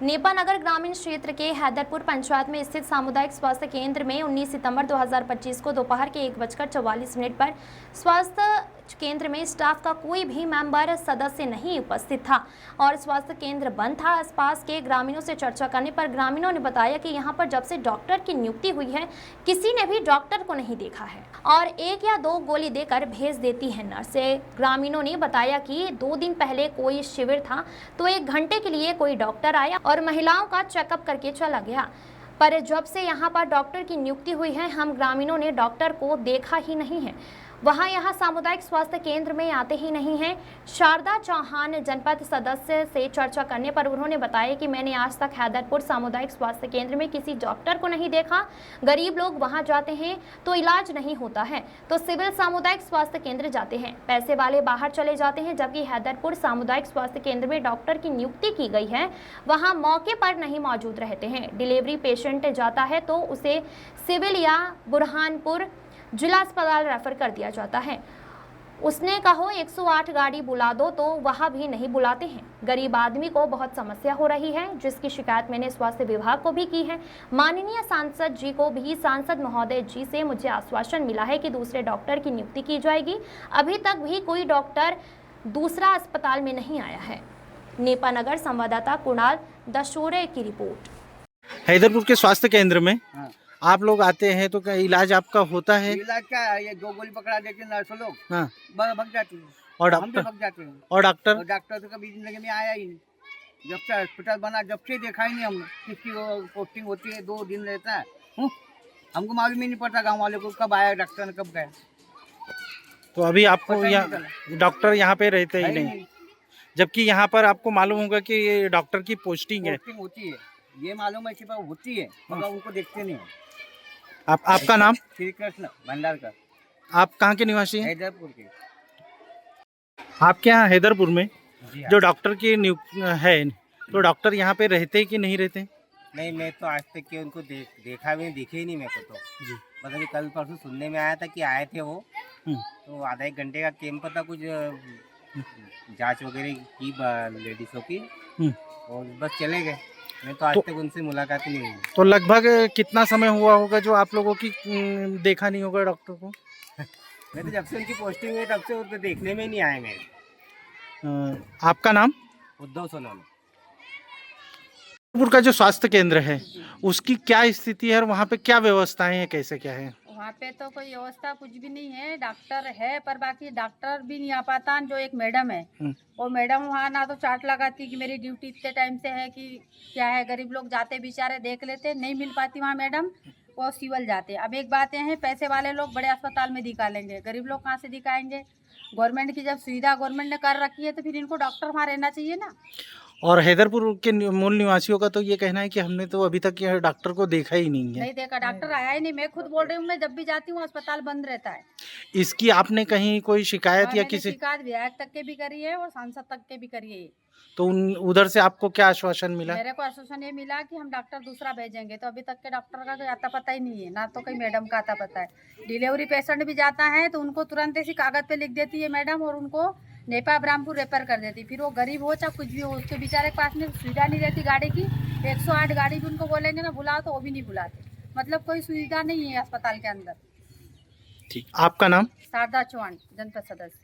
Nipah नगर ग्रामीण क्षेत्र के हैदरपुर पंचायत में स्थित सामुदायिक स्वास्थ्य केंद्र में 19 सितंबर 2025 को दोपहर के 1:44 पर स्वास्थ्य केंद्र में स्टाफ का कोई भी मेंबर सदस्य नहीं उपस्थित था और स्वास्थ्य केंद्र बंद था। आसपास के ग्रामीणों से चर्चा करने पर ग्रामीणों ने बताया कि यहां पर जब से डॉक्टर की नियुक्ति हुई है किसी ने भी डॉक्टर को नहीं देखा है और 1 या 2 गोली देकर भेज देती है नर्सें। ग्रामीणों ने बताया कि 2 दिन पहले कोई शिविर था तो 1 घंटे के लिए कोई डॉक्टर आया और महिलाओं का चेकअप करके चला गया, पर जब से यहाँ पर डॉक्टर की नियुक्ति हुई है हम ग्रामीणों ने डॉक्टर को देखा ही नहीं है। वहाँ यहाँ सामुदायिक स्वास्थ्य केंद्र में आते ही नहीं हैं। शारदा चौहान जनपद सदस्य से चर्चा करने पर उन्होंने बताया कि मैंने आज तक हैदरपुर सामुदायिक स्वास्थ्य केंद्र में किसी डॉक्टर को नहीं देखा। गरीब लोग वहाँ जाते हैं तो इलाज नहीं होता है तो सिविल सामुदायिक स्वास्थ्य केंद्र जाते हैं, पैसे वाले बाहर चले जाते हैं, जबकि हैदरपुर सामुदायिक स्वास्थ्य केंद्र में डॉक्टर की नियुक्ति की गई है वहाँ मौके पर नहीं मौजूद रहते हैं। डिलीवरी पेशेंट जाता है तो उसे सिविल या बुरहानपुर जिला अस्पताल रेफर कर दिया जाता है। उसने कहो 108 गाड़ी बुला दो तो वहाँ भी नहीं बुलाते हैं। गरीब आदमी को बहुत समस्या हो रही है जिसकी शिकायत मैंने स्वास्थ्य विभाग को भी की है। माननीय सांसद जी को भी, सांसद महोदय जी से मुझे आश्वासन मिला है कि दूसरे डॉक्टर की नियुक्ति की जाएगी। अभी तक भी कोई डॉक्टर दूसरा अस्पताल में नहीं आया है। नेपा नगर संवाददाता कुणाल दशोरे की रिपोर्ट। हैदरपुर के स्वास्थ्य केंद्र में आप लोग आते हैं तो क्या इलाज आपका होता है? इलाज क्या है, ये 2 गोली पकड़ा देते नर्स लोग, हाँ। भग जाती है और हम भी डॉक्टर भग जाते हैं। और डॉक्टर और डॉक्टर तो कभी जिंदगी में आया ही नहीं। जब से हॉस्पिटल बना जब से देखा ही नहीं हमने किसकी पोस्टिंग होती है, 2 दिन रहता है। हमको मालूम ही नहीं पड़ता गाँव वाले को कब आया डॉक्टर ने कब गया। तो अभी आपको पता ही यहाँ नहीं डॉक्टर यहाँ पे रहते ही है ही नहीं, जबकि यहाँ पर आपको मालूम होगा कि ये डॉक्टर की पोस्टिंग है। पोस्टिंग होती है, ये मालूम है कि होती है मगर उनको देखते नहीं है। आपका नाम? श्री कृष्ण भंडारकर, आप कहाँ के निवासी हैं? हैदरपुर के। आपके यहाँ हैदरपुर में जी जो डॉक्टर की नियुक्ति है तो डॉक्टर यहाँ पे रहते कि नहीं रहते? नहीं, मैं तो आज तक के उनको देखा भी दिखे ही नहीं मेरे को तो जी। मतलब कल परसों सुनने में आया था कि आए थे वो, तो आधा 1 घंटे का कैंप था, कुछ जांच वगैरह की लेडीज़ों की और बस चले गए। मैं तो आज तक उनसे मुलाकात ही नहीं हुई। तो लगभग कितना समय हुआ होगा जो आप लोगों की देखा नहीं होगा डॉक्टर को? मैं तो जब से उनकी पोस्टिंग हुई तब से उनको देखने में ही नहीं आए मेरे। आपका नाम? उद्धव सोनवणे। हैदरपुर का जो स्वास्थ्य केंद्र है उसकी क्या स्थिति है और वहाँ पे क्या व्यवस्थाएं हैं, कैसे क्या है? वहाँ पे तो कोई व्यवस्था कुछ भी नहीं है। डॉक्टर है पर बाकी डॉक्टर भी नहीं आ पाता। जो एक मैडम है वो मैडम वहाँ ना तो चार्ट लगाती कि मेरी ड्यूटी इतने टाइम से है कि क्या है। गरीब लोग जाते बेचारे देख लेते, नहीं मिल पाती वहाँ मैडम, वो सिविल जाते। अब एक बात यह है, पैसे वाले लोग बड़े अस्पताल में दिखा लेंगे, गरीब लोग कहाँ से दिखाएंगे। गवर्नमेंट की जब सुविधा गवर्नमेंट ने कर रखी है तो फिर इनको डॉक्टर वहाँ रहना चाहिए ना। और हैदरपुर के मूल निवासियों का तो ये कहना है कि हमने तो अभी तक ये डॉक्टर को देखा ही नहीं है। नहीं देखा, डॉक्टर आया ही नहीं। मैं खुद बोल रही हूँ, मैं जब भी जाती हूँ अस्पताल बंद रहता है। इसकी आपने कहीं कोई शिकायत या किसी शिकायत विधायक तक के भी करी है और सांसद तक के भी करी है। तो उधर से आपको क्या आश्वासन मिला? मेरे को आश्वासन ये मिला कि हम डॉक्टर दूसरा भेजेंगे, तो अभी तक के डॉक्टर का कोई आता पता ही नहीं है, ना तो कोई मैडम का आता पता है। डिलीवरी पेशेंट भी जाता है तो उनको तुरंत ऐसी कागज पे लिख देती है मैडम और उनको नेपा ब्राह्मपुर रेफर कर देती। फिर वो गरीब हो चाहे कुछ भी हो, उसके बेचारे के पास में सुविधा नहीं रहती गाड़ी की। 108 गाड़ी भी उनको बोलेंगे ना बुलाओ तो वो भी नहीं बुलाते। मतलब कोई सुविधा नहीं है अस्पताल के अंदर। ठीक, आपका नाम? शारदा चौहान जनपद सदस्य।